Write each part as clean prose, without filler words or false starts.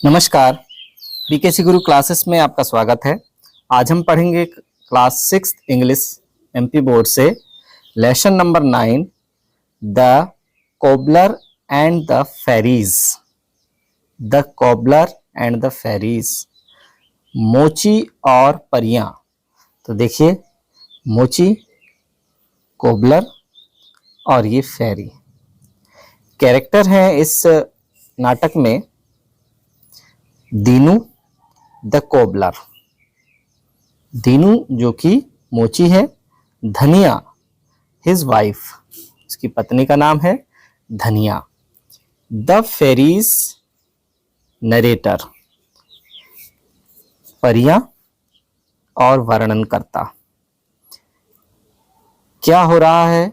नमस्कार, बीकेसी गुरु क्लासेस में आपका स्वागत है। आज हम पढ़ेंगे क्लास 6 इंग्लिश एमपी बोर्ड से lesson number 9 the cobbler and the fairies. The cobbler and the fairies, मोची और परियां। तो देखिए, मोची, कोबलर और ये फेरी कैरेक्टर हैं इस नाटक में। दीनू द कोबलर, दीनू जो कि मोची है, धनिया हिज वाइफ, उसकी पत्नी का नाम है धनिया। द फेरीज नरेटर, परियां और वर्णनकर्ता। क्या हो रहा है?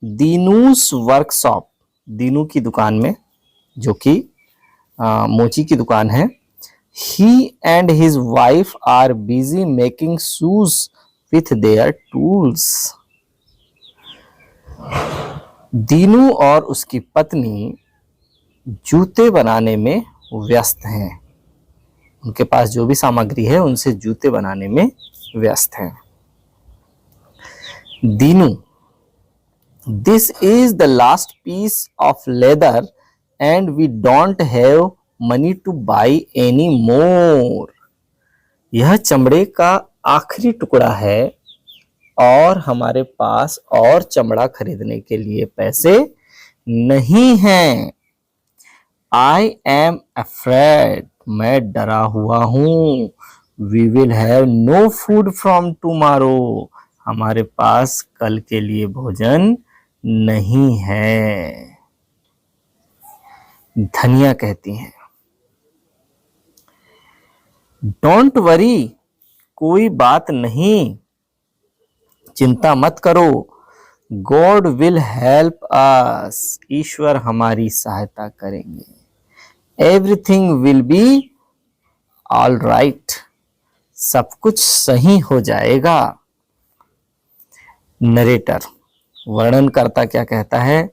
दीनूस वर्कशॉप, दीनू की दुकान में, जो कि मोची की दुकान है। He and his wife are busy making shoes with their tools. Dinu और उसकी पत्नी जूते बनाने में व्यस्त हैं। उनके पास जो भी सामग्री है उनसे जूते बनाने में व्यस्त हैं। Dinu, this is the last piece of leather and we don't have money to buy any more. यह चमड़े का आखिरी टुकड़ा है और हमारे पास और चमड़ा खरीदने के लिए पैसे नहीं हैं। I am afraid, मैं डरा हुआ हूं। We will have no food from tomorrow, हमारे पास कल के लिए भोजन नहीं है। धनिया कहती हैं, डोंट वरी, कोई बात नहीं, चिंता मत करो। गॉड विल हेल्प अस, ईश्वर हमारी सहायता करेंगे। Everything will be all right, सब कुछ सही हो जाएगा। नरेटर, वर्णनकर्ता क्या कहता है?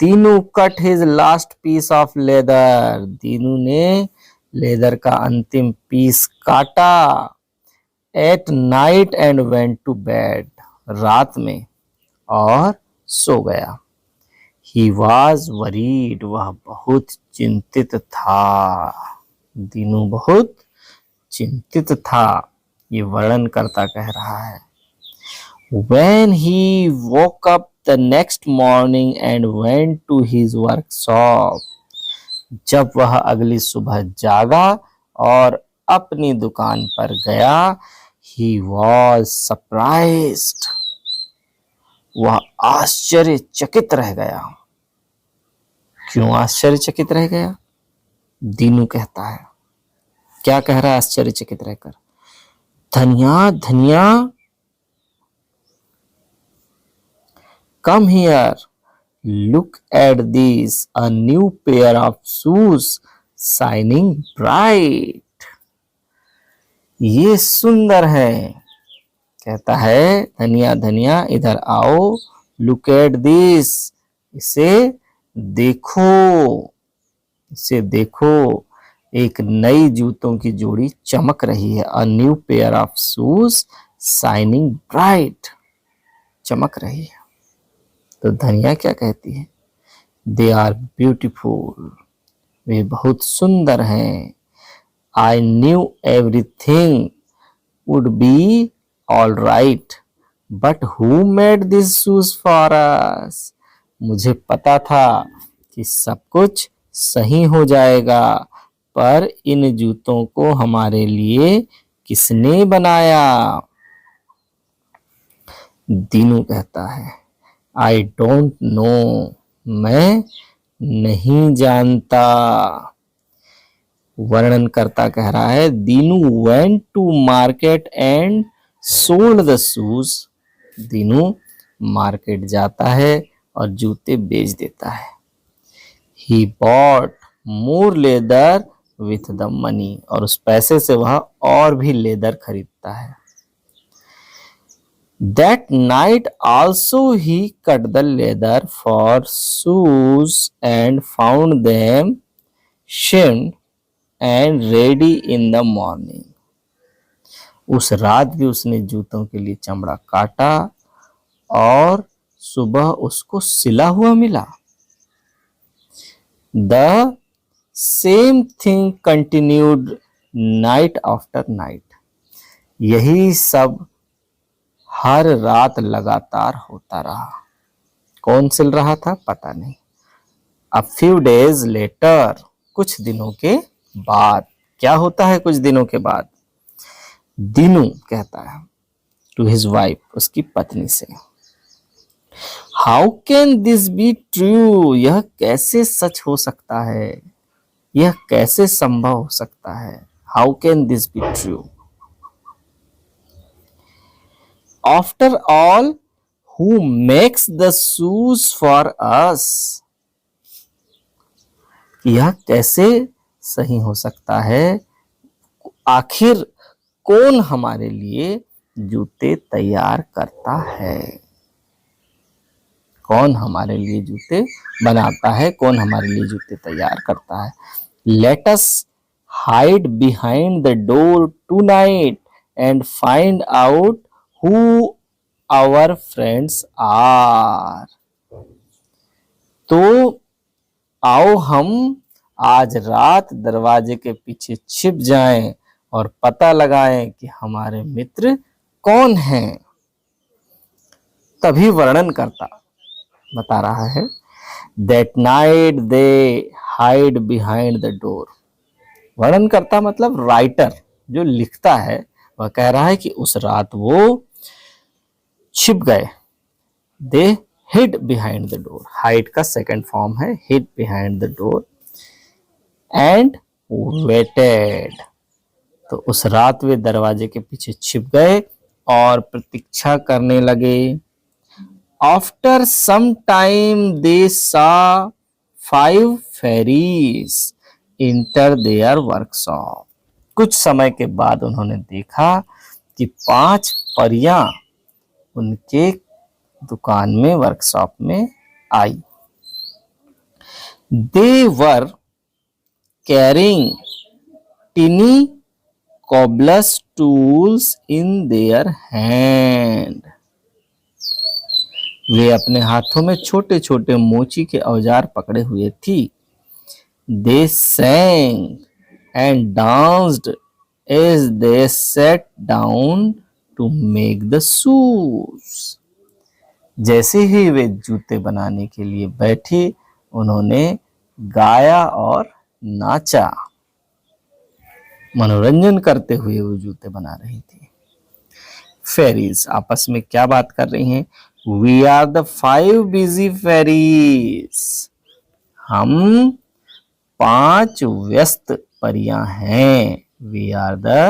Dinu cut his last piece of leather, Dinu ने लेदर का अंतिम पीस काटा। At night and went to bed, रात में, और सो गया। ही वॉज वरीड, वह बहुत चिंतित था। दीनू बहुत चिंतित था, ये वर्णनकर्ता कह रहा है। When he woke up the next morning and went to his workshop, जब वह अगली सुबह जागा और अपनी दुकान पर गया, he was surprised, वह आश्चर्यचकित रह गया। क्यों आश्चर्यचकित रह गया? दीनू कहता है। क्या कह रहा है आश्चर्यचकित रहकर? धनिया, धनिया, come here, look at these, a new pair of shoes shining bright. ये सुंदर है, कहता है धनिया, धनिया इधर आओ, look at this, इसे देखो, इसे देखो, एक नई जूतों की जोड़ी चमक रही है। a new pair of shoes shining bright, चमक रही है। तो धनिया क्या कहती है? दे आर ब्यूटीफुल, वे बहुत सुंदर हैं। I knew everything would be all right, but who made this shoes for us, मुझे पता था कि सब कुछ सही हो जाएगा, पर इन जूतों को हमारे लिए किसने बनाया? दीनू कहता है, आई डोंट नो, मैं नहीं जानता। वर्णनकर्ता कह रहा है, Dinu went to market and sold the shoes, Dinu market जाता है और जूते बेच देता है। He bought more leather with the money, और उस पैसे से वह और भी लेदर खरीदता है। That night also he cut the leather for shoes and found them shimmed and ready in the morning. उस रात भी उसने जूतों के लिए चमड़ा काटा और सुबह उसको सिला हुआ मिला. The same thing continued night after night. यही सब हर रात लगातार होता रहा. कौन सिल रहा था पता नहीं. A few days later, कुछ दिनों के बाद. क्या होता है कुछ दिनों के बाद? दीनू कहता है to his wife, उसकी पत्नी से, How can this be true? यह कैसे सच हो सकता है? यह कैसे संभव हो सकता है? How can this be true? After all, who makes the shoes for us? यह कैसे सही हो सकता है? आखिर कौन हमारे लिए जूते तैयार करता है? कौन हमारे लिए जूते बनाता है? कौन हमारे लिए जूते तैयार करता है? Let us hide behind the door tonight and find out who our friends are. तो आओ हम आज रात दरवाजे के पीछे छिप जाएं और पता लगाएं कि हमारे मित्र कौन हैं. तभी वर्णन करता बता रहा है, That night they hide behind the door. वर्णन करता मतलब राइटर जो लिखता है वह कह रहा है कि उस रात वो छिप गए. They hid behind the door. Hide का सेकंड फॉर्म है hid behind the door and waited. तो उस रात वे दरवाजे के पीछे छिप गए और प्रतीक्षा करने लगे. After some time they saw 5 fairies enter their workshop. कुछ समय के बाद उन्होंने देखा कि 5 परियां उनके दुकान में वर्कशॉप में आई. They were carrying tiny cobbler's tools in their hand. वे अपने हाथों में छोटे छोटे मोची के औजार पकड़े हुए थी. They sang and danced as they sat down to make the shoes. जैसे ही वे जूते बनाने के लिए बैठी उन्होंने गाया और नाचा. मनोरंजन करते हुए वो जूते बना रही थी. फेरीज आपस में क्या बात कर रही हैं? We are the 5 busy fairies. हम 5 व्यस्त परियां हैं. We are the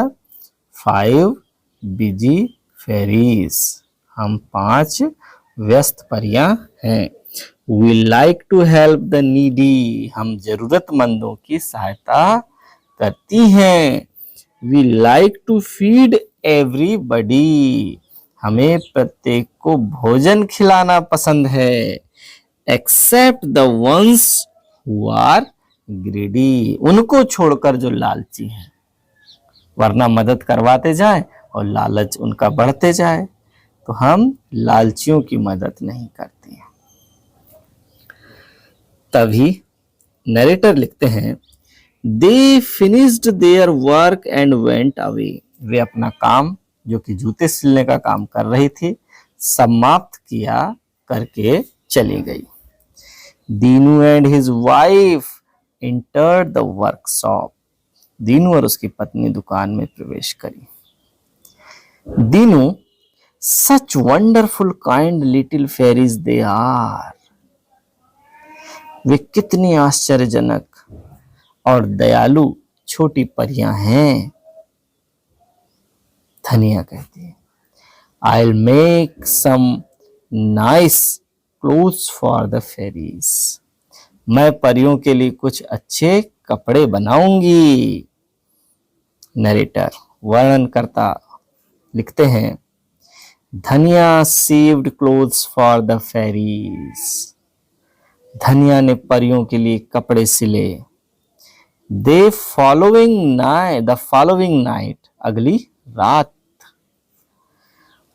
5 busy fairies. हम 5 व्यस्त परियां हैं. We like to help the needy. हम जरूरतमंदों की सहायता करती हैं. We like to feed everybody. हमें प्रत्येक को भोजन खिलाना पसंद है. Except the ones who are greedy. उनको छोड़कर जो लालची हैं. वरना मदद करवाते जाए और लालच उनका बढ़ते जाए. तो हम लालचियों की मदद नहीं करते हैं. तभी नरेटर लिखते हैं, They finished their work and went away. वे अपना काम जो कि जूते सिलने का काम कर रही थी समाप्त किया करके चली गई. Dinu and his wife entered the workshop. Dinu और उसकी पत्नी दुकान में प्रवेश करी. Dinu, such wonderful kind little fairies they are. वे कितनी आश्चर्यजनक और दयालु छोटी परियां हैं. धनिया कहती है, I'll make some nice clothes for the fairies. मैं परियों के लिए कुछ अच्छे कपड़े बनाऊंगी. नरेटर वर्णन करता लिखते हैं, धनिया sewed clothes for the fairies. धनिया ने परियों के लिए कपड़े सिले. द फॉलोइंग नाइट, अगली रात।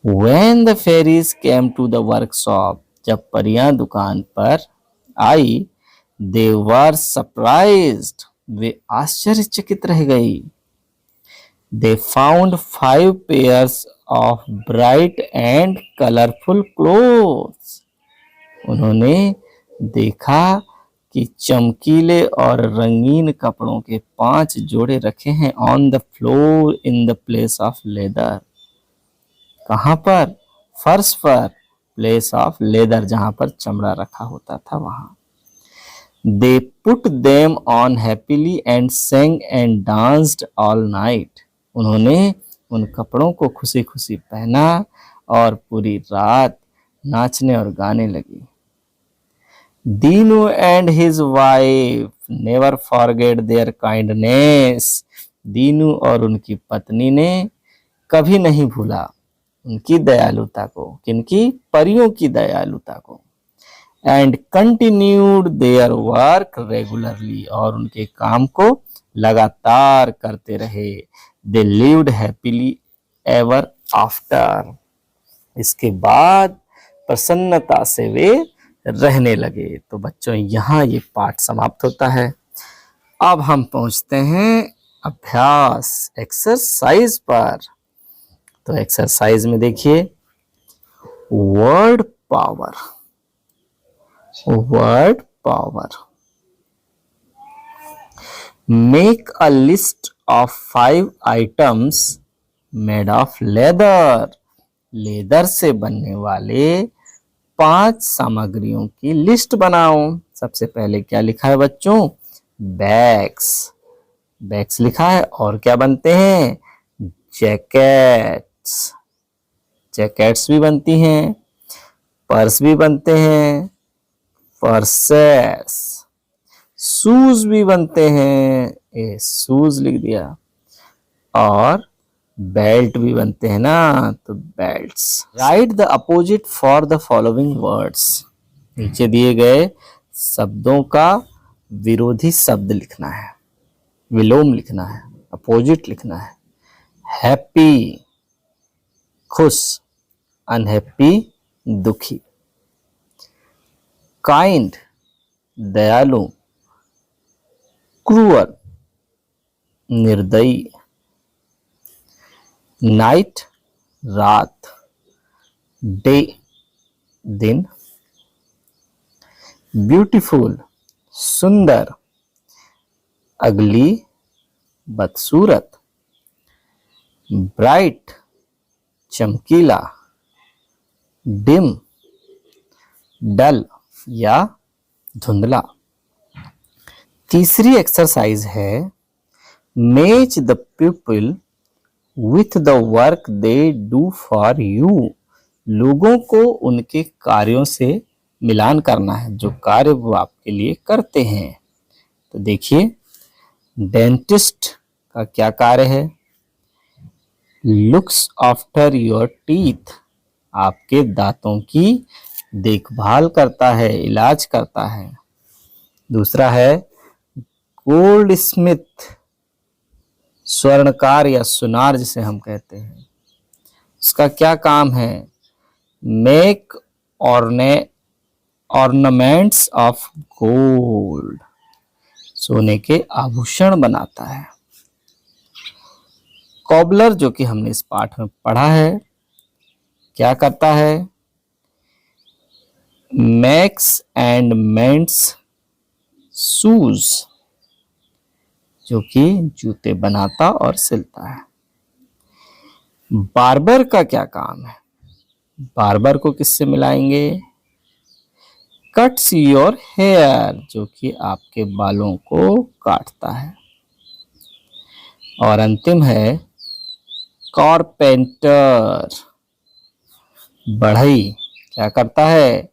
When the fairies came to the workshop, जब परियां दुकान पर आई, they were surprised, वे आश्चर्यचकित रह गई। They found 5 pairs of bright and colorful clothes. उन्होंने देखा कि चमकीले और रंगीन कपड़ों के 5 जोड़े रखे हैं on the floor in the place of leather. कहाँ पर? फर्श पर, प्लेस ऑफ लेदर, जहां पर चमड़ा रखा होता था वहां। They put them on happily and sang and danced all night. उन्होंने उन कपड़ों को खुशी खुशी पहना और पूरी रात नाचने और गाने लगी। Dinu and his wife never forget their kindness. Dinu और उनकी पत्नी ने कभी नहीं भूला उनकी दयालुता को, किनकी? परियों की दयालुता को। And continued their work regularly, और उनके काम को लगातार करते रहे। They lived happily ever after. इसके बाद प्रसन्नता से वे रहने लगे। तो बच्चों, यहाँ ये पाठ समाप्त होता है। अब हम पहुंचते हैं अभ्यास, एक्सरसाइज पर। तो एक्सरसाइज में देखिए, word power. Word power, make a list of 5 items made of leather. Leather से बनने वाले 5 सामग्रियों की लिस्ट बनाओ। सबसे पहले क्या लिखा है बच्चों? बैग्स। बैग्स लिखा है। और क्या बनते हैं? जैकेट्स। जैकेट्स भी बनती हैं। पर्स भी बनते हैं। पर्सेस। शूज भी बनते हैं। ये शूज लिख दिया। और बेल्ट भी बनते हैं ना, तो belts. Right the opposite for the following words. नीचे दिए गए शब्दों का विरोधी शब्द लिखना है, विलोम लिखना है, अपोजिट लिखना है। हैप्पी, खुश। अनहैप्पी, दुखी। काइंड, दयालु। क्रूअल, निर्दयी। नाइट, रात। डे, दिन। ब्यूटीफुल, सुंदर। अगली, बदसूरत। ब्राइट, चमकीला। डिम, डल या धुंधला। तीसरी एक्सरसाइज है, match the people with the work they do for you. लोगों को उनके कार्यों से मिलान करना है, जो कार्य वो आपके लिए करते हैं। तो देखिए, डेंटिस्ट का क्या कार्य है? लुक्स आफ्टर योर टीथ, आपके दांतों की देखभाल करता है, इलाज करता है। दूसरा है गोल्ड स्मिथ, स्वर्णकार या सुनार जिसे हम कहते हैं। उसका क्या काम है? मेक ऑर्नामेंट्स ऑफ गोल्ड, सोने के आभूषण बनाता है। कॉबलर, जो कि हमने इस पाठ में पढ़ा है, क्या करता है? मेक्स एंड मेंट्स शूज, जो कि जूते बनाता और सिलता है। बार्बर का क्या काम है? बार्बर को किससे मिलाएंगे? कट्स योर हेयर, जो कि आपके बालों को काटता है। और अंतिम है कारपेंटर, बढ़ई, क्या करता है?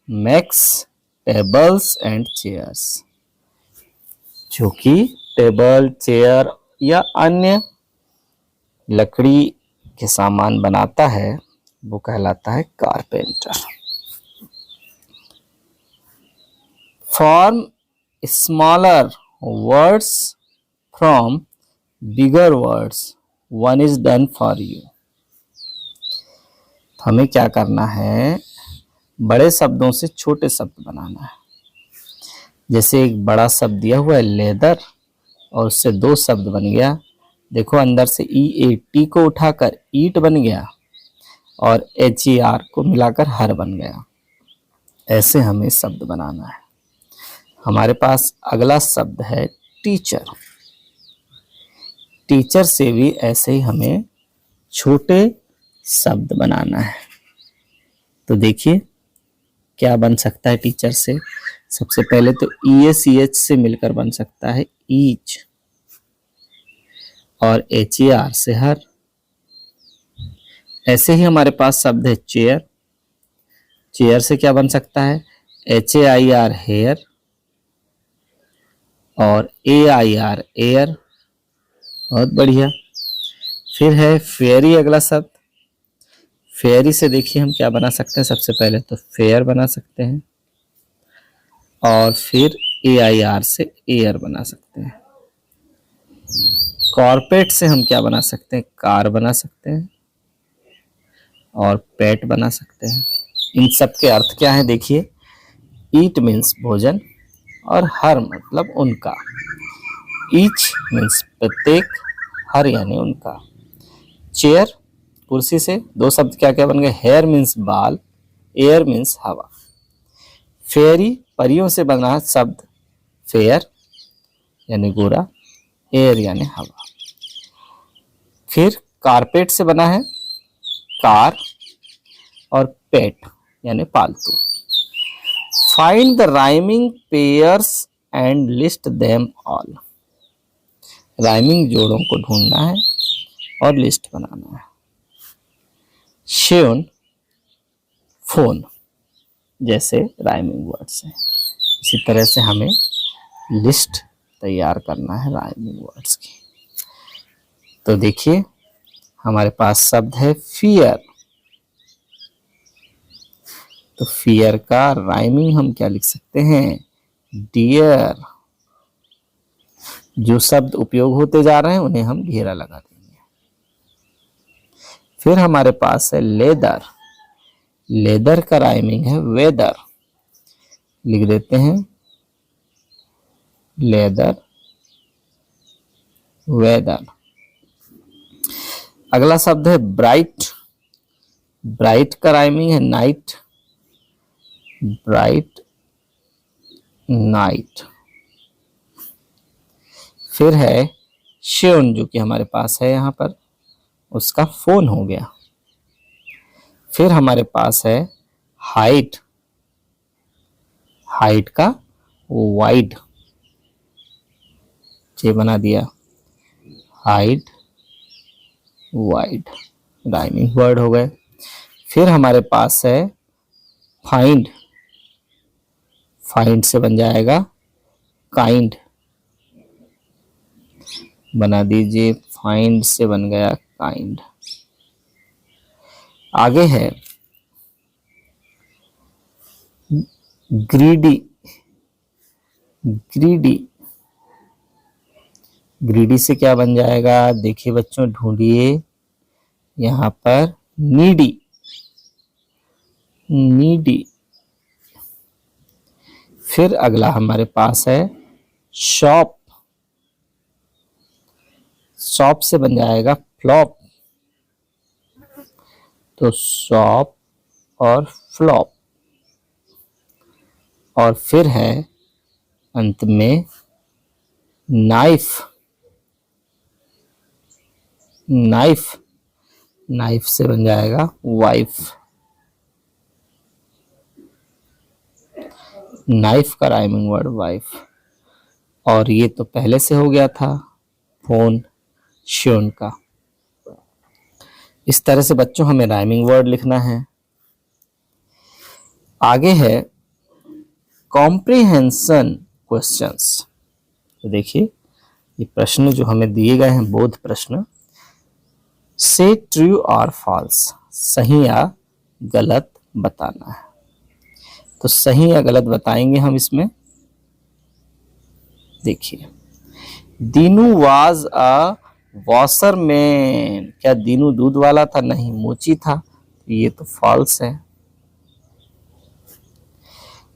मेक्स टेबल्स एंड चेयर्स, जो कि टेबल, चेयर या अन्य लकड़ी के सामान बनाता है, वो कहलाता है carpenter. Form smaller words from bigger words, one is done for you. हमें क्या करना है, बड़े शब्दों से छोटे शब्द बनाना है। जैसे एक बड़ा शब्द दिया हुआ है लेदर, और उससे दो शब्द बन गया। देखो अंदर से EAT को उठाकर ईट बन गया, और HER को मिलाकर हर बन गया। ऐसे हमें शब्द बनाना है। हमारे पास अगला शब्द है टीचर। टीचर से भी ऐसे ही हमें छोटे शब्द बनाना है। तो देखिए क्या बन सकता है टीचर से। सबसे पहले तो EACH से मिलकर बन सकता है ईच, और HER से हर। ऐसे ही हमारे पास शब्द है चेयर। चेयर से क्या बन सकता है, HAIR हेयर, और AIR एयर। बहुत बढ़िया। फिर है फेयरी, अगला शब्द। फेयरी से देखिए हम क्या बना सकते हैं। सबसे पहले तो फेयर बना सकते हैं, और फिर AIR से एयर बना सकते हैं। कॉर्पेट से हम क्या बना सकते हैं, कार बना सकते हैं, और पेट बना सकते हैं। इन सब के अर्थ क्या है देखिए। ईट मीन्स भोजन, और हर मतलब उनका। ईच मीन्स प्रत्येक, हर यानी उनका। चेयर कुर्सी से दो शब्द क्या क्या बन गए, हेयर मीन्स बाल, एयर मीन्स हवा। फेयरी परियों से बना शब्द फेयर यानी गोरा, एयर यानी हवा। फिर कारपेट से बना है कार, और पेट यानी पालतू। Find the rhyming pairs and list them all. Rhyming जोड़ों को ढूंढना है और लिस्ट बनाना है। शेन फोन जैसे राइमिंग वर्ड्स हैं। इसी तरह से हमें लिस्ट तैयार करना है राइमिंग वर्ड्स की। तो देखिए हमारे पास शब्द है फियर। तो फियर का राइमिंग हम क्या लिख सकते हैं, डियर। जो शब्द उपयोग होते जा रहे हैं उन्हें हम घेरा लगा देंगे। फिर हमारे पास है लेदर। लेदर का राइमिंग है वेदर। लिख देते हैं लेदर वेदर। अगला शब्द है ब्राइट। ब्राइट का राइमिंग है नाइट। Bright night. फिर है शेन, जो कि हमारे पास है यहाँ पर, उसका फोन हो गया। फिर हमारे पास है हाइट। हाइट का वाइड, ये बना दिया हाइट वाइड, राइमिंग वर्ड हो गए। फिर हमारे पास है फाइंड। फाइंड से बन जाएगा काइंड, बना दीजिए फाइंड से बन गया काइंड। आगे है ग्रीडी। ग्रीडी। ग्रीडी से क्या बन जाएगा, देखिए बच्चों ढूंढिए यहां पर, नीडी। नीडी। फिर अगला हमारे पास है शॉप। शॉप से बन जाएगा फ्लॉप। तो शॉप और फ्लॉप। और फिर है अंत में नाइफ। नाइफ। नाइफ से बन जाएगा वाइफ। नाइफ का राइमिंग वर्ड वाइफ। और ये तो पहले से हो गया था फोन शेन का। इस तरह से बच्चों हमें राइमिंग वर्ड लिखना है। आगे है कॉम्प्रिहेंशन क्वेश्चंस। तो देखिए ये प्रश्न जो हमें दिए गए हैं, बोध प्रश्न। से ट्रू और फॉल्स, सही या गलत बताना है। तो सही या गलत बताएंगे हम इसमें। देखिए दीनू वाज अ वॉशरमैन। क्या दीनू दूध वाला था? नहीं, मोची था। ये तो फॉल्स है।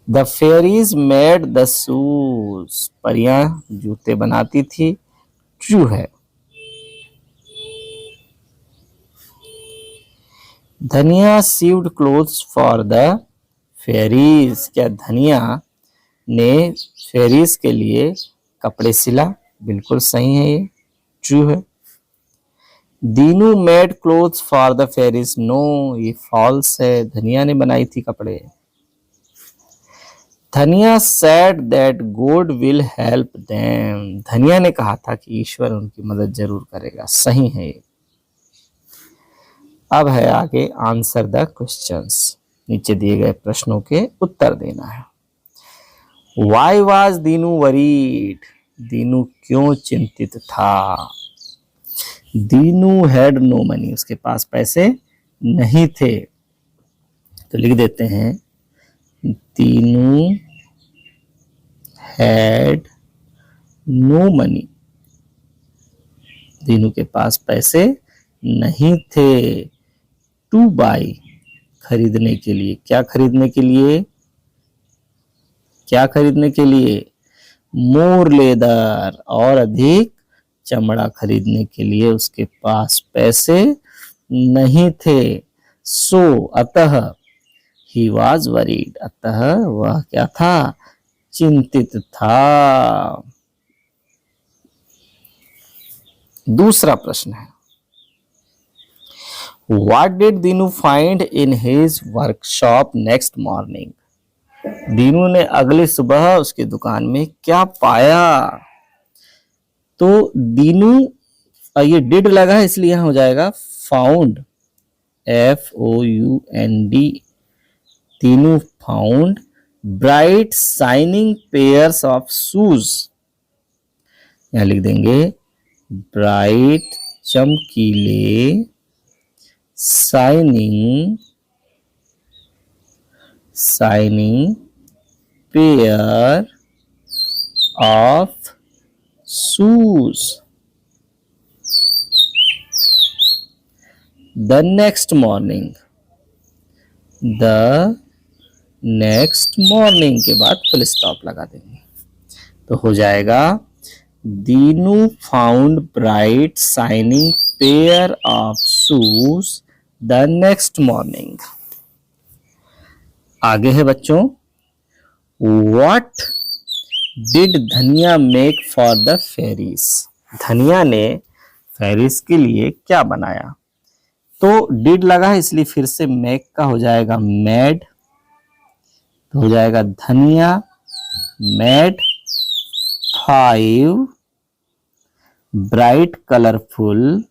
The fairies made the shoes. परियां जूते बनाती थी। ट्रू है। Dhaniya sewed clothes for the fairies. क्या धनिया ने फेरीज के लिए कपड़े सिला? बिल्कुल सही है, ये ट्रू है। Dinu made clothes for the fairies. No, ये फॉल्स है। धनिया ने बनाई थी कपड़े। Dhaniya said that god will help them. Dhaniya ने कहा था कि ईश्वर उनकी मदद जरूर करेगा। सही है ये। अब है आगे आंसर द क्वेश्चंस। नीचे दिए गए प्रश्नों के उत्तर देना है। Why was Dinu worried? Dinu क्यों चिंतित था? Dinu had no money. उसके पास पैसे नहीं थे। तो लिख देते हैं Dinu had no money. Dinu के पास पैसे नहीं थे। टू बाई, खरीदने के लिए। क्या खरीदने के लिए? क्या खरीदने के लिए? मोर लेदर, और अधिक चमड़ा खरीदने के लिए उसके पास पैसे नहीं थे। सो, अतः, ही वॉज वरीड, अतः वह क्या था? चिंतित था। दूसरा प्रश्न है, What did Dinu find in his workshop next morning? Dinu ने अगली सुबह उसकी दुकान में क्या पाया? तो दीनू, ये डिड लगा है इसलिए यहां हो जाएगा found. FOUND। Dinu found bright shining pairs of shoes. यहां लिख देंगे ब्राइट, चमकीले, shining pair of shoes. The next morning के बाद फुल स्टॉप लगा देंगे तो हो जाएगा Dinu found bright shining pair of shoes the next morning. आगे है बच्चों, व्हाट डिड धनिया मेक फॉर द फेरीज? धनिया ने फेरीज के लिए क्या बनाया? तो डिड लगा है इसलिए फिर से मेक का हो जाएगा मेड। तो हो जाएगा Dhaniya made 5 bright colourful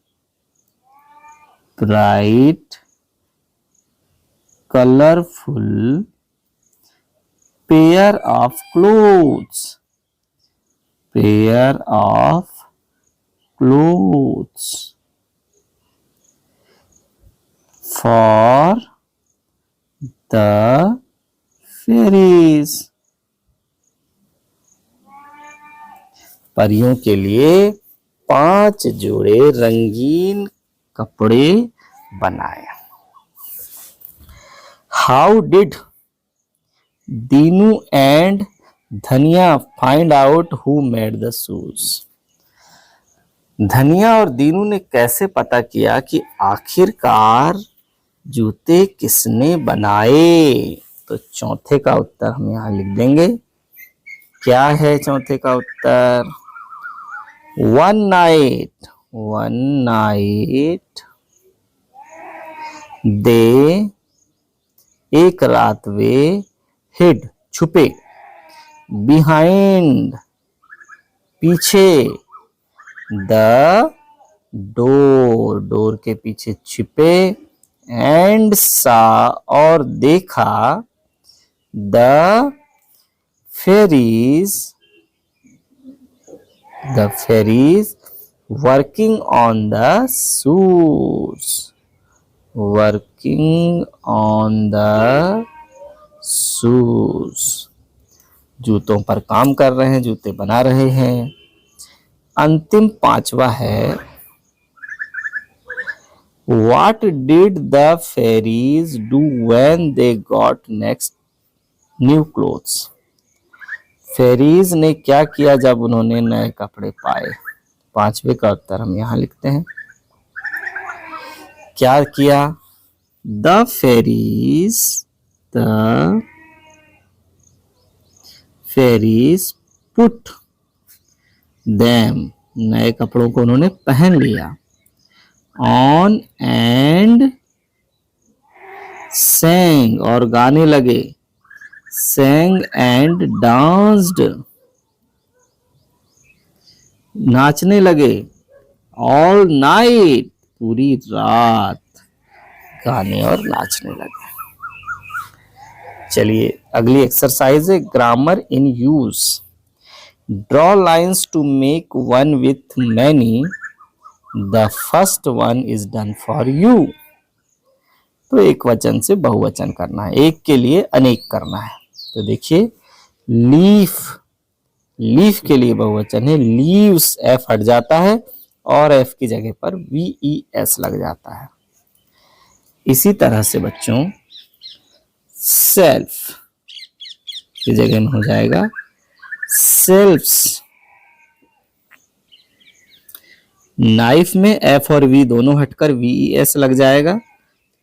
pair of clothes for the fairies. परियों के लिए 5 जोड़े रंगीन कपड़े बनाए। How did Dinu and Dhaniya find out who made the shoes? Dhaniya और दीनू ने कैसे पता किया कि आखिरकार जूते किसने बनाए? तो चौथे का उत्तर हम यहां लिख देंगे। क्या है चौथे का उत्तर? वन नाइट दे, एक रात वे, हिड, छुपे, बिहाइंड, पीछे, द डोर के पीछे छिपे, एंड सा, और देखा, the fairies working on the shoes. जूतों पर काम कर रहे हैं, जूते बना रहे हैं। अंतिम पांचवा है, What did the fairies do when they got next new clothes? Fairies ने क्या किया जब उन्होंने नए कपड़े पाए? पांचवे का उत्तर हम यहां लिखते हैं। क्या किया? द फेरीज पुट देम, नए कपड़ों को उन्होंने पहन लिया, ऑन एंड sang, और गाने लगे, sang एंड डांस्ड, नाचने लगे, ऑल नाइट, पूरी रात गाने और नाचने लगे। चलिए अगली एक्सरसाइज है grammar in use. Draw lines to make one with many, the first one is done for you. तो एक वचन से बहुवचन करना है, एक के लिए अनेक करना है। तो देखिए लीफ, लीफ के लिए बहुवचन है, लीव्स, एफ हट जाता है और एफ की जगह पर VES लग जाता है। इसी तरह से बच्चों सेल्फ की जगह में हो जाएगा सेल्फ्स। नाइफ में एफ और वी दोनों हटकर VES लग जाएगा,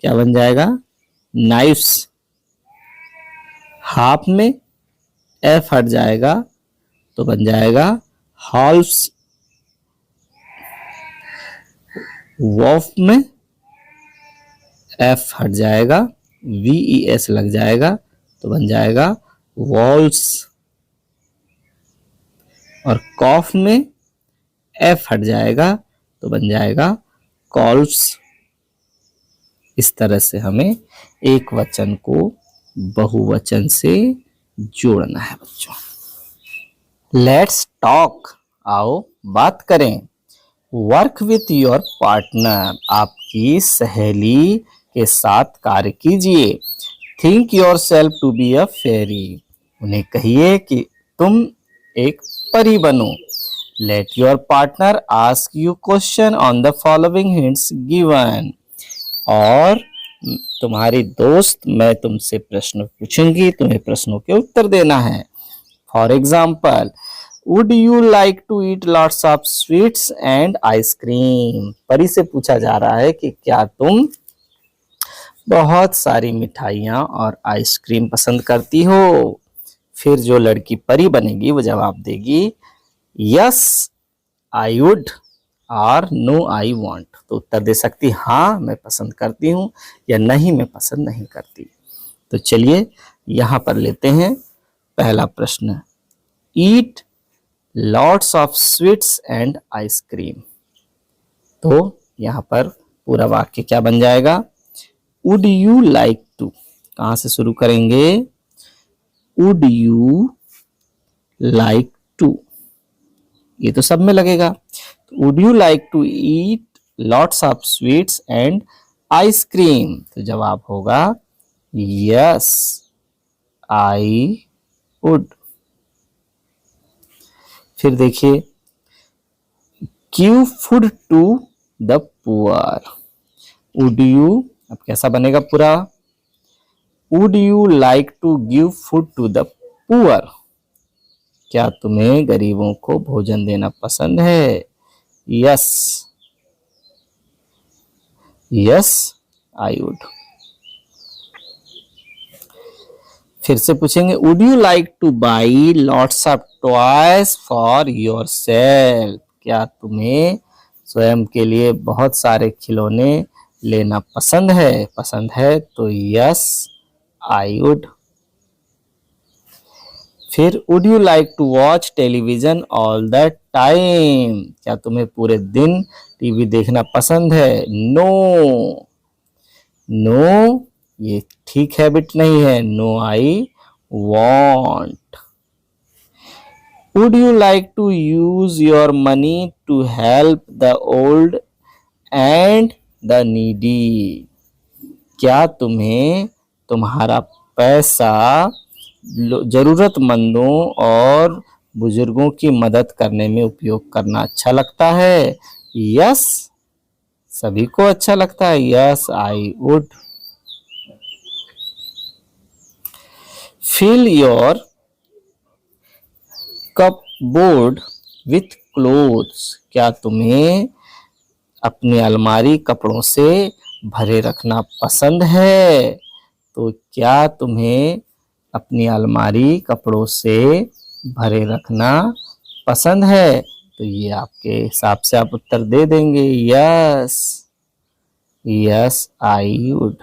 क्या बन जाएगा? नाइफ्स। हाफ में एफ हट जाएगा तो बन जाएगा हाल्फ्स। वॉफ में एफ हट जाएगा, VES लग जाएगा तो बन जाएगा वॉल्स। और कॉफ में एफ हट जाएगा तो बन जाएगा कॉल्फ्स। इस तरह से हमें एक वचन को बहुवचन से जोड़ना है बच्चों। लेट्स टॉक, आओ बात करें। वर्क विथ योर पार्टनर, आपकी सहेली के साथ कार्य कीजिए। Think yourself to be a fairy, उन्हें कहिए कि तुम एक परी बनो। Let your partner ask you question on the following hints given, और तुम्हारी दोस्त मैं तुमसे प्रश्न पूछूंगी, तुम्हें प्रश्नों के उत्तर देना है। For example, would you like to eat lots of sweets and ice cream. परी से पूछा जा रहा है कि क्या तुम बहुत सारी मिठाइयाँ और आइसक्रीम पसंद करती हो। फिर जो लड़की परी बनेगी वो जवाब देगी यस आई वुड और नो आई वांट। तो उत्तर दे सकती हाँ मैं पसंद करती हूँ या नहीं मैं पसंद नहीं करती। तो चलिए यहाँ पर लेते हैं पहला प्रश्न, eat lots of sweets and ice cream. तो यहाँ पर पूरा वाक्य क्या बन जाएगा? वुड यू लाइक टू, कहाँ से शुरू करेंगे? वुड यू लाइक टू, ये तो सब में लगेगा। Would you like to eat lots of sweets and ice cream, तो जवाब होगा यस आई वुड। फिर देखिए, give food to the poor. Would you, अब कैसा बनेगा पूरा? Would you like to give food to the poor, क्या तुम्हें गरीबों को भोजन देना पसंद है? Yes yes I would. फिर से पूछेंगे, would you like to buy lots of toys for yourself, क्या तुम्हें स्वयं के लिए बहुत सारे खिलौने लेना पसंद है? पसंद है तो यस आई वुड। फिर would you like to watch television all the time, क्या तुम्हें पूरे दिन टीवी देखना पसंद है? नो नो, ये ठीक हैबिट नहीं है, no I won't. Would you like to use your money to help the old and the needy, क्या तुम्हें तुम्हारा पैसा जरूरतमंदों और बुजुर्गों की मदद करने में उपयोग करना अच्छा लगता है? यस, सभी को अच्छा लगता है। Yes I would. Fill your cupboard with clothes. क्या तुम्हें अपनी अलमारी कपड़ों से भरे रखना पसंद है? तो क्या तुम्हें अपनी अलमारी कपड़ों से भरे रखना पसंद है? तो ये आपके हिसाब से आप उत्तर दे देंगे। Yes, yes I would.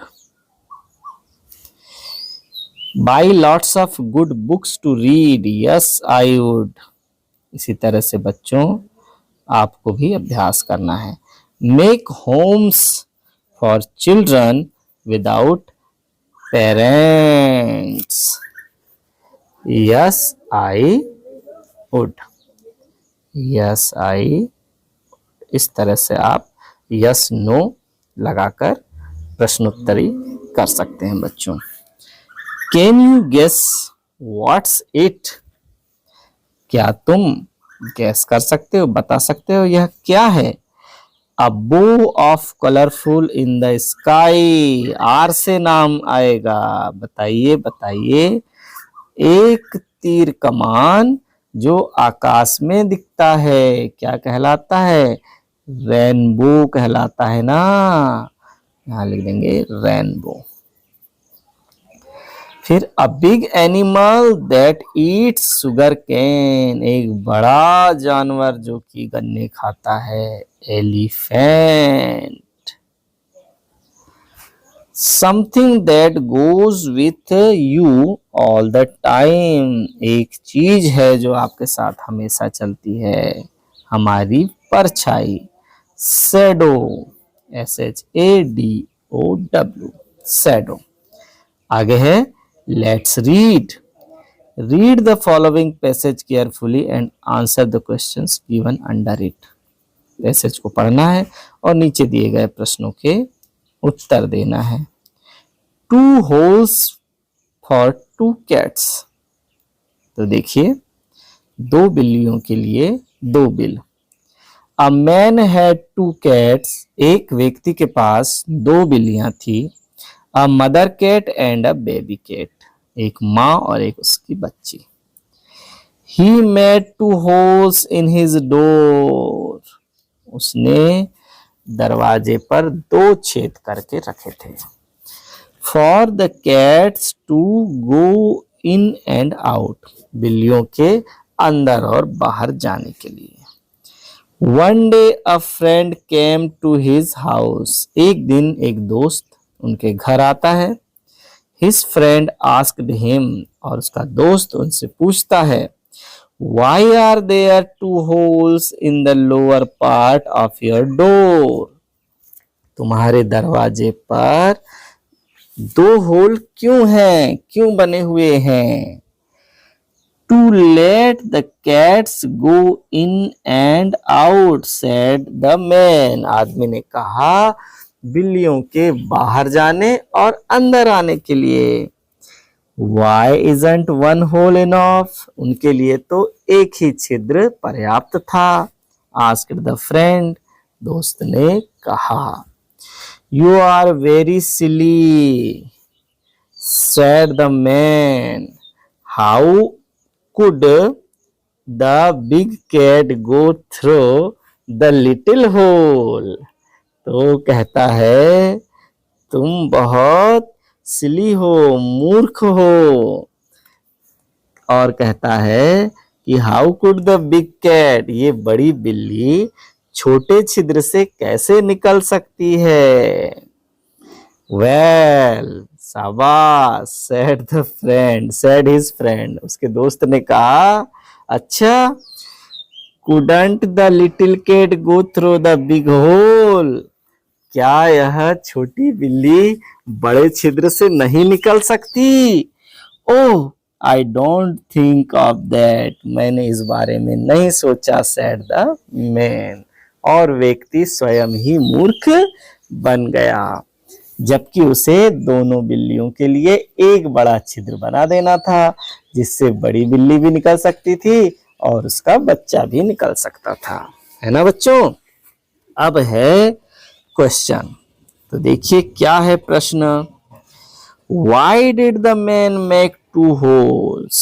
By lots of good books to read. Yes I would. इसी तरह से बच्चों आपको भी अभ्यास करना है। Make homes for children without parents. Yes I would. Yes I. इस तरह से आप यस नो लगाकर प्रश्नोत्तरी कर सकते हैं बच्चों। Can you guess what's it? क्या तुम गैस कर सकते हो, बता सकते हो यह क्या है? A bow of colourful in the sky. R से नाम आएगा। बताइए बताइए। एक तीर कमान जो आकाश में दिखता है, क्या कहलाता है? रेनबो कहलाता है ना। यहां लिख देंगे रेनबो। फिर a big animal that eats sugar cane. एक बड़ा जानवर जो कि गन्ने खाता है। Elephant. Something that goes with you all the time. एक चीज है जो आपके साथ हमेशा चलती है। हमारी परछाई। शैडो। SHADOW। शैडो। आगे है let's read. Read the following passage carefully and answer the questions given under it. Passage को पढ़ना है और नीचे दिए गए प्रश्नों के उत्तर देना है। 2 होल्स फॉर 2 कैट्स। तो देखिए 2 बिल्लियों के लिए 2 बिल। A man had 2 cats. एक व्यक्ति के पास 2 बिल्लियां थी। A mother cat and a baby cat. एक माँ और एक उसकी बच्ची। He made 2 holes in his door. उसने दरवाजे पर 2 छेद करके रखे थे। For the cats to go in and out. बिल्लियों के अंदर और बाहर जाने के लिए। One day a friend came to his house. एक दिन एक दोस्त उनके घर आता है। His friend asked him. और उसका दोस्त उनसे पूछता है why are there 2 holes in the lower part of your door. तुम्हारे दरवाजे पर 2 होल क्यों हैं, क्यों बने हुए हैं? To let the cats go in and out said the man. आदमी ने कहा बिल्लियों के बाहर जाने और अंदर आने के लिए। Why isn't 1 hole enough? उनके लिए तो एक ही छिद्र पर्याप्त था। Asked the friend। दोस्त ने कहा। You are very silly, said the man. How could the big cat go through the little hole? तो कहता है तुम बहुत सिली हो, मूर्ख हो। और कहता है कि how could the big cat. ये बड़ी बिल्ली छोटे छिद्र से कैसे निकल सकती है? वेल शाबाश, सेड हिज फ्रेंड। उसके दोस्त ने कहा अच्छा, couldn't the little cat go through the big hole. क्या यह छोटी बिल्ली बड़े छिद्र से नहीं निकल सकती? Oh I don't think of that. मैंने इस बारे में नहीं सोचा, सेड द मैन। और व्यक्ति स्वयं ही मूर्ख बन गया, जबकि उसे दोनों बिल्लियों के लिए एक बड़ा छिद्र बना देना था, जिससे बड़ी बिल्ली भी निकल सकती थी और उसका बच्चा भी निकल सकता था, है ना बच्चों। अब है क्वेश्चन, तो देखिए क्या है प्रश्न। Why did the man make two holes?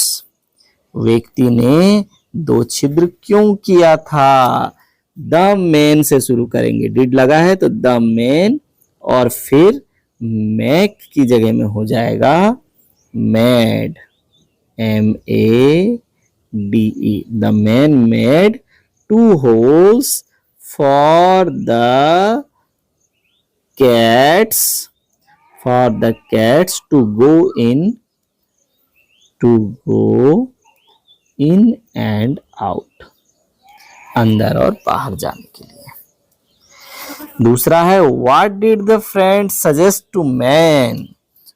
व्यक्ति ने दो छिद्र क्यों किया था। द मैन से शुरू करेंगे, डिड लगा है तो द मैन, और फिर मैक की जगह में हो जाएगा made, MEDE। The man made two holes for the cats to go in and out, अंदर और बाहर जाने के लिए। दूसरा है what did the friend suggest to man?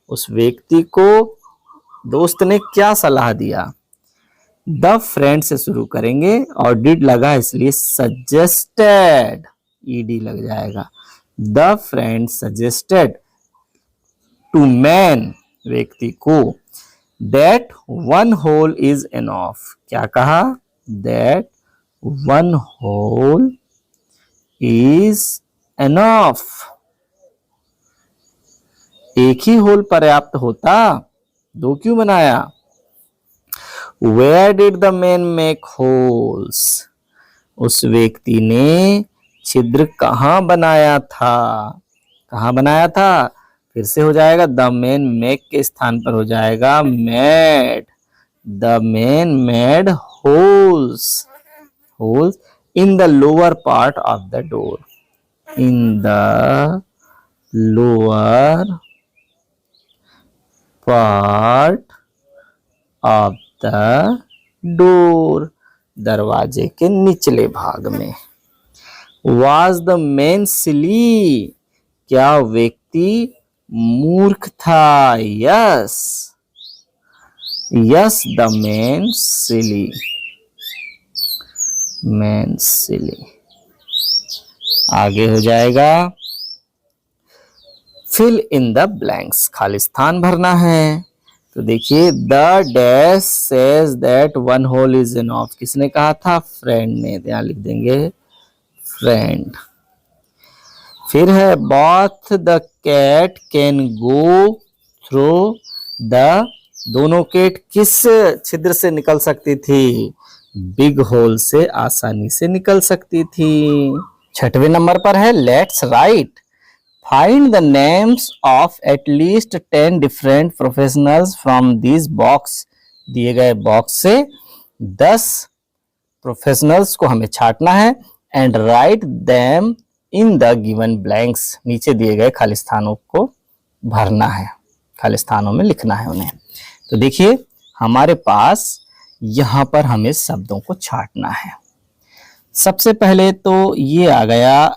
उस व्यक्ति को दोस्त ने क्या सलाह दिया। द फ्रेंड से शुरू करेंगे और डिड लगा इसलिए सजेस्टेड, ED लग जाएगा। The friend suggested to man, व्यक्ति को, that one hole is enough. क्या कहा, that one hole is enough, एक ही होल पर्याप्त होता, दो क्यों बनाया। Where did the man make holes, उस व्यक्ति ने छिद्र कहाँ बनाया था, कहाँ बनाया था। फिर से हो जाएगा द मैन मेक के स्थान पर हो जाएगा made. The man made holes, holes in the lower part of the door, in the lower part of the door, दरवाजे के निचले भाग में। Was the man silly, क्या व्यक्ति मूर्ख था। Yes, yes the man silly, man silly. आगे हो जाएगा फिल इन द ब्लैंक्स, खाली स्थान भरना है। तो देखिए the dash says that one hole is enough, किसने कहा था, फ्रेंड ने, यहाँ लिख देंगे फ्रेंड। फिर है both the cat can go through the, दोनों कैट किस छिद्र से निकल सकती थी, बिग होल से आसानी से निकल सकती थी। छठवें नंबर पर है let's write, find the names of at least 10 different professionals from this box. दिए गए बॉक्स से 10 प्रोफेशनल्स को हमें छांटना है and write them in the given blanks, नीचे दिए गए खाली स्थानों को भरना है, खाली स्थानों में लिखना है उन्हें। तो देखिए हमारे पास यहां पर हमें शब्दों को छांटना है। सबसे पहले तो ये आ गया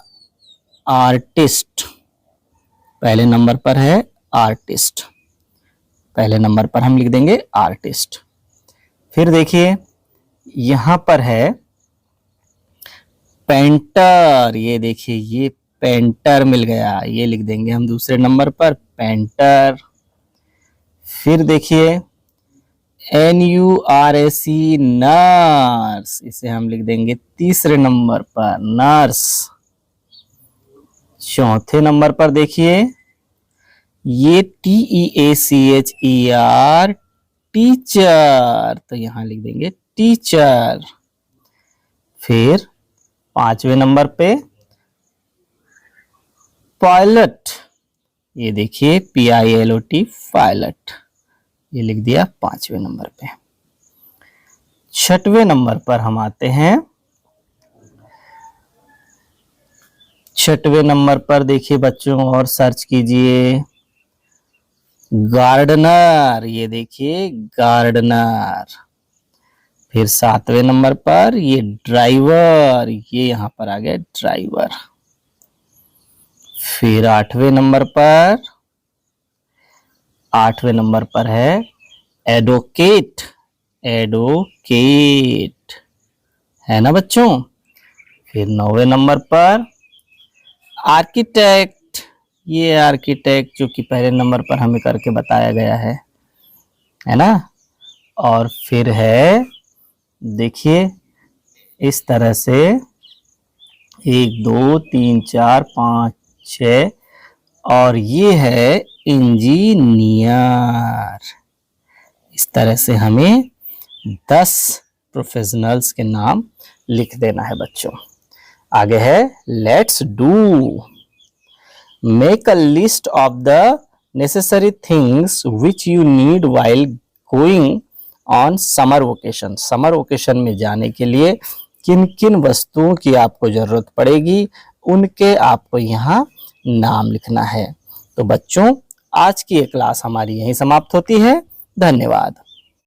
आर्टिस्ट, पहले नंबर पर है आर्टिस्ट, पहले नंबर पर हम लिख देंगे आर्टिस्ट। फिर देखिए यहां पर है पेंटर, ये देखिए ये पेंटर मिल गया, ये लिख देंगे हम दूसरे नंबर पर पेंटर। फिर देखिए NURSE नर्स, इसे हम लिख देंगे तीसरे नंबर पर नर्स। चौथे नंबर पर देखिए ये TEACHER टीचर, तो यहां लिख देंगे टीचर। फिर पांचवें नंबर पे पायलट, ये देखिए PILOT पायलट, ये लिख दिया पांचवें नंबर पे। छठवें नंबर पर हम आते हैं, छठवें नंबर पर देखिए बच्चों और सर्च कीजिए गार्डनर, ये देखिए गार्डनर। फिर सातवें नंबर पर ये ड्राइवर, ये यहां पर आ गया ड्राइवर। फिर आठवें नंबर पर है एडवोकेट, एडवोकेट है ना बच्चों। फिर नौवें नंबर पर आर्किटेक्ट, ये आर्किटेक्ट जो कि पहले नंबर पर हमें करके बताया गया है ना। और फिर है देखिए इस तरह से 1 2 3 4 5 6 और ये है इंजीनियर। इस तरह से हमें 10 प्रोफेशनल्स के नाम लिख देना है बच्चों। आगे है let's do. Make a list of the necessary things which you need while going on summer vacation. Summer vacation में जाने के लिए किन किन वस्तुओं की आपको जरूरत पड़ेगी, उनके आपको यहाँ नाम लिखना है। तो बच्चों, आज की ये क्लास हमारी यहीं समाप्त होती है। धन्यवाद।